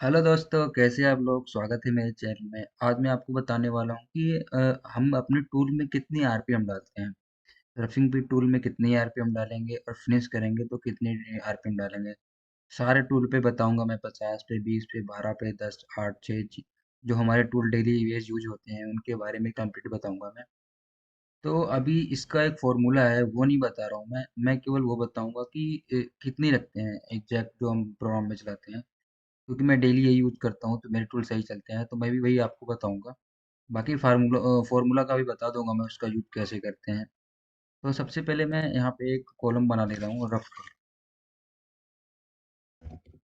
Hello दोस्तों, कैसे आप लोग। स्वागत है मेरे चैनल में। आज मैं आपको बताने वाला हूँ कि हम अपने टूल में कितनी आरपीएम डालते हैं। रफिंग भी टूल में कितनी आरपीएम डालेंगे और फिनिश करेंगे तो कितनी आरपीएम डालेंगे। सारे टूल पे बताऊंगा मैं, 50 पे, 20 पे, 12 पे, 10, 8, 6 जो हमारे टूल डेली यूज होते हैं उनके बारे में कंप्लीट बताऊंगा मैं। तो अभी इसका एक फॉर्मूला है, वो नहीं बता रहा हूँ मैं केवल वो बताऊंगा कि कितनी रखते हैं एग्जैक्ट जो हम प्रोग्राम में चलाते हैं, क्योंकि मैं डेली यही यूज करता हूँ तो मेरे टूल सही चलते हैं, तो मैं भी वही आपको बताऊंगा। बाकी फार्मूला का भी बता दूंगा मैं, उसका यूज कैसे करते हैं। तो सबसे पहले मैं यहाँ पे एक कॉलम बना ले रहा हूँ रफ का।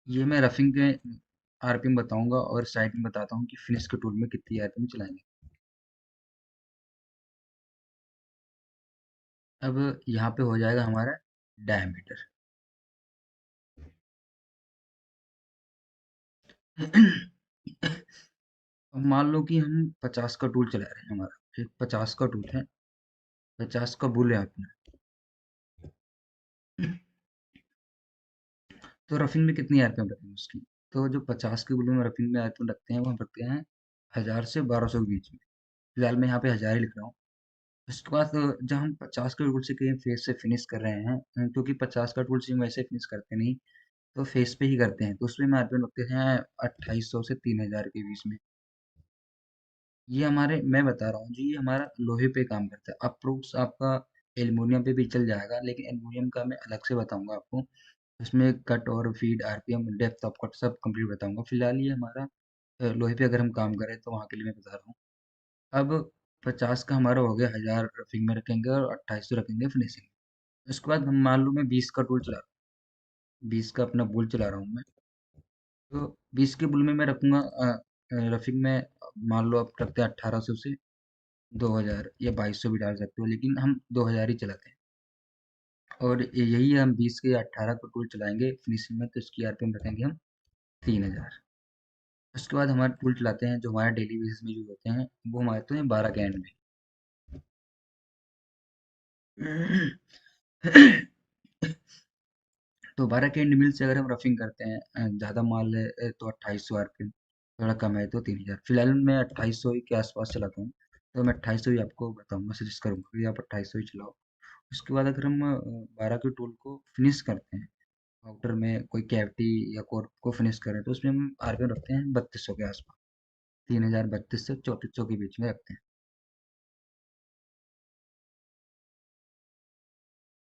ये मैं रफिंग के आरपीएम बताऊंगा और साइड में बताता हूँ कि फिनिश के टूल में कितनी आरपीएम चलाएंगे। अब यहाँ पे हो जाएगा हमारा डायमीटर। अब मान लो कि हम 50 का टूल चला रहे हैं, हमारा एक 50 का टूल है, 50 का बुल है अपना। तो रफिंग में कितनी आरपीएम रखेंगे उसकी। तो जो 50 के बुल में रफिंग में आरपीएम रखते हैं वो हम रखते हैं 1000 से 1200 के बीच में। फिलहाल मैं यहाँ पे 1000 ही लिख रहा हूँ। उसके बाद जब हम 50 के टूल से कहीं फेस से फिनिश कर रहे हैं, क्योंकि 50 का टूल से हम वैसे फिनिश करते नहीं, तो फेस पे ही करते हैं, तो उसमें हम आरपीएम रखते हैं 2800 से 3000 के बीच में। ये हमारे, मैं बता रहा हूँ जी, ये हमारा लोहे पे काम करता है। अप्रोक्स आपका एल्युमिनियम पे भी चल जाएगा, लेकिन एल्युमिनियम का मैं अलग से बताऊंगा आपको। उसमें कट और feed, RPM, depth of cut सब कंप्लीट बताऊंगा। फिलहाल ये हमारा लोहे पे अगर हम काम करें तो वहाँ के लिए मैं बता रहा हूँ। अब 50 का हमारा हो गया, 1000 रफिंग में रखेंगे और 2800 रखेंगे फिनिशिंग। उसके बाद हम मान लो मैं 20 का टूल चला रहा हूँ, 20 का अपना बुल चला रहा हूँ मैं। तो 20 के बुल में मैं रखूंगा रफिंग में, मान लो आप रखते हैं 1800 से 2000 या 2200 भी डाल सकते हो, लेकिन हम 2000 ही चलाते हैं। और यही हम 20 के 18 का टूल चलाएंगे फिनिशिंग में, तो इसकी आरपीएम रखेंगे हम 3000। उसके बाद हमारे टूल चलाते हैं जो हमारे डेली बेसिस में यूज होते हैं, वो हमारे तो हैं 12 के एंड में। तो 12 के एंड मिल से अगर हम रफिंग करते हैं, ज़्यादा माल है तो 2800 आरपीएम, थोड़ा कम है तो 3000। फिलहाल मैं 2800 ही के आसपास चलाता हूँ, तो मैं 2800 ही आपको बताऊंगा, सजेस्ट करूंगा कि आप 2800 ही चलाओ। उसके बाद अगर हम 12 के टूल को फिनिश करते हैं, आउटर में कोई कैविटी या कोर को फिनिश करें, तो उसमें हम आरपीएम रखते हैं 3200 के आसपास। 3000, 32 से 3400 के बीच में रखते हैं।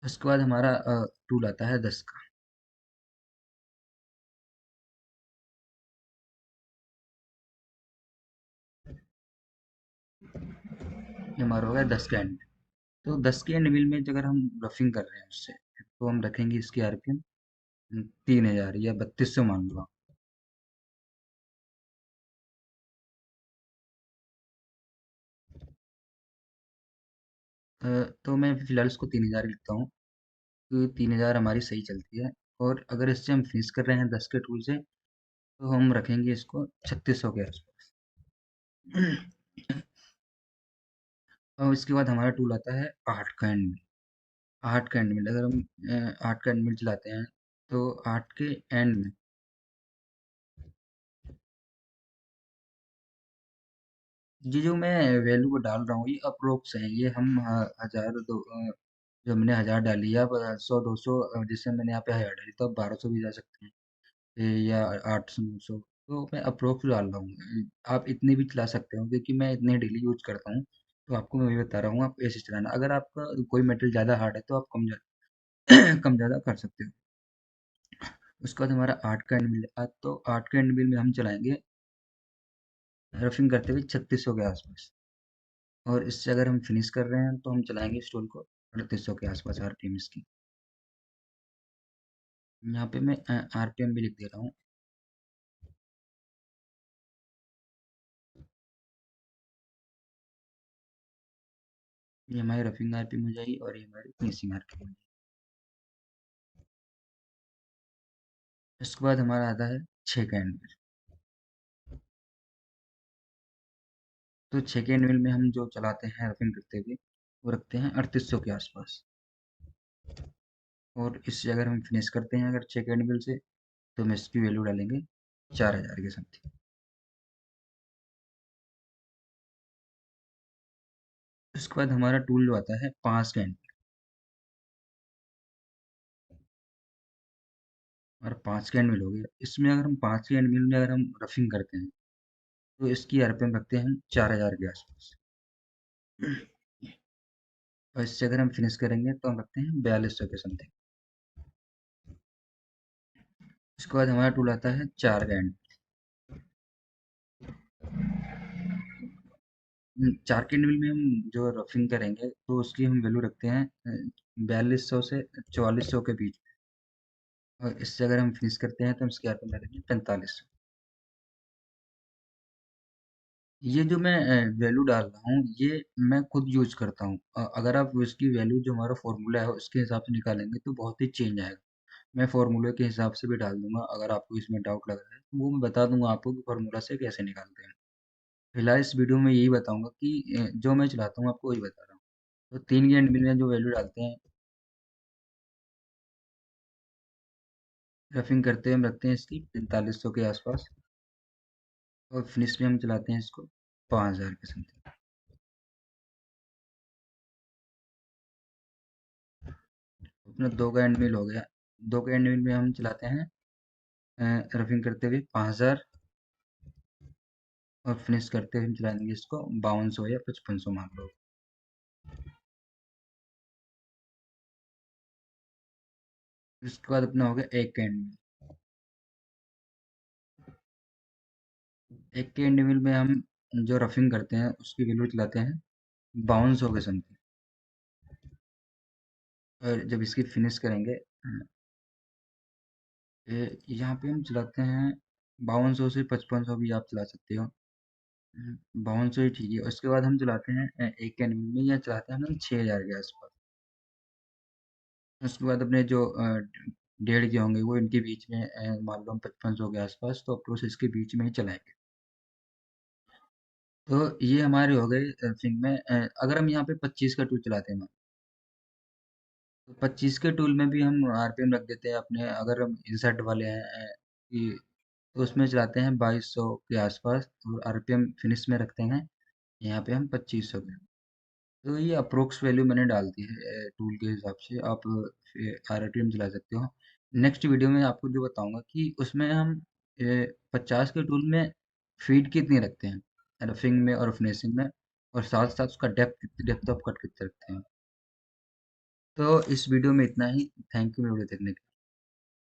उसके बाद हमारा टूल आता है 10 का। ये हमारा हो गया 10 का एंड। तो 10 के एंड मिल में अगर हम रफिंग कर रहे हैं उससे, तो हम रखेंगे इसकी आरपीएम 3000 या 3200 मान लो आप। तो मैं फिलहाल इसको 3000 लिखता हूँ, क्योंकि 3000 हमारी सही चलती है। और अगर इससे हम फिनिश कर रहे हैं 10 के टूल से, तो हम रखेंगे इसको 3600 के आसपास। और इसके बाद हमारा टूल आता है 8 का एंड मिल। 8 का एंड मिल अगर हम 8 का एंड मिल चलाते हैं, तो 8 के एंड में ये जो मैं वैल्यू डाल रहा हूँ ये अप्रोक्स है। ये हम हजार दो जो मैंने 1000 डाली है, अब 100, 200, जैसे मैंने यहाँ पे 1000 डाली, तो अब 1200 भी जा सकते हैं, या 800, 900। तो मैं अप्रोक्स डाल रहा हूँ, आप इतने भी चला सकते हो, क्योंकि मैं इतने डेली यूज करता हूँ। तो आपको मैं वही बता रहा हूँ, आप ऐसे चलाना। अगर आपका कोई मेटल ज़्यादा हार्ड है तो आप कम कम ज़्यादा कर सकते हो। उसके बाद हमारा 8 का एंड मिल है, तो 8 का एंड मिल में हम चलाएंगे रफिंग करते हुए 3600 के आसपास। और इससे अगर हम फिनिश कर रहे हैं तो हम चलाएंगे स्टोल को 3800 के आसपास आरपीएम इसकी। यहाँ पे मैं आरपीएम भी लिख दे रहा हूँ। ये हमारी रफिंग आरपीएम हो जाएगी और ये हमारी फिनिशिंग आरपीएम हो जाएगी। इसके बाद हमारा आता है 6 का एंड मिल। तो 6 के एंड मिल में हम जो चलाते हैं रफिंग करते हुए, वो रखते हैं 3800 के आसपास। और इससे अगर हम फिनिश करते हैं अगर 6 के एंड मिल से, तो हम इसकी वैल्यू डालेंगे 4000 के समथिंग। उसके बाद हमारा टूल जो आता है 5 का एंड, और 5 के एंड मिल हो गया। इसमें अगर हम 5 के एंड मिल में अगर हम रफिंग करते हैं तो इसकी आरपीएम रखते हैं हम 4000 के आसपास। और इससे अगर हम फिनिश करेंगे तो हम रखते हैं 4200 के समथिंग। उसके बाद हमारा टूल आता है 4 का एंड। 4 के एंड में हम जो रफिंग करेंगे तो उसकी हम वैल्यू रखते हैं 4200 से 4400 के बीच। और इससे अगर हम फिनिश करते हैं तो हम इसकी आरपीएम रखेंगे 4500। ये जो मैं वैल्यू डाल रहा हूँ ये मैं खुद यूज करता हूँ। अगर आप इसकी वैल्यू जो हमारा फॉर्मूला है उसके हिसाब से निकालेंगे तो बहुत ही चेंज आएगा। मैं फॉर्मूले के हिसाब से भी डाल दूंगा, अगर आपको इसमें डाउट लग रहा है तो वो मैं बता दूंगा आपको कि फॉर्मूला से कैसे निकालते हैं। फिलहाल इस वीडियो में यही बताऊंगा कि जो मैं चलाता हूँ आपको वही बता रहा हूँ। तो 3 के एंड मिल में जो वैल्यू डालते हैं, रफिंग करते हैं हम रखते हैं इसकी 4500 के आसपास। और फिनिश में हम चलाते हैं इसको 5000 के समथिंग। अपना 2 का एंड मिल हो गया। 2 के एंड मिल में हम चलाते हैं रफिंग करते हुए 5000। और फिनिश करते हुए हम चलाएंगे इसको 5200 या 5500 मान लो। उसके बाद अपना हो गया एक कैंड मिल। एक कैंड मिल में हम जो रफिंग करते हैं उसकी वैल्यू चलाते हैं 5200 के समथिंग। और जब इसकी फिनिश करेंगे यहाँ पे हम चलाते हैं 5200 से 5500 भी आप चला सकते हो। 5200 ही ठीक है। उसके बाद हम चलाते हैं एक कैंड मिल में या चलाते हैं हम 6000 के आसपास। उसके बाद अपने जो डेढ़ के होंगे वो इनके बीच में मान लो हम 5500 के आसपास, तो प्रोसेस के बीच में ही चलाएंगे। तो ये हमारे हो गए सिंक में। अगर हम यहाँ पे 25 का टूल चलाते हैं, तो 25 के टूल में भी हम आरपीएम रख देते हैं अपने। अगर हम इंसर्ट वाले हैं तो उसमें चलाते हैं 2200 के आसपास, और आरपीएम फिनिश में रखते हैं यहाँ पे हम 2500 के। तो ये अप्रोक्स वैल्यू मैंने डाल दी है टूल के हिसाब से, आप आरपीएम चला सकते हो। नेक्स्ट वीडियो में आपको जो बताऊंगा कि उसमें हम 50 के टूल में फीड कितनी रखते हैं रफिंग में और फिनिशिंग में, और साथ साथ उसका डेप्थ ऑफ कट कितने रखते हैं। तो इस वीडियो में इतना ही। थैंक यू वीडियो देखने के लिए।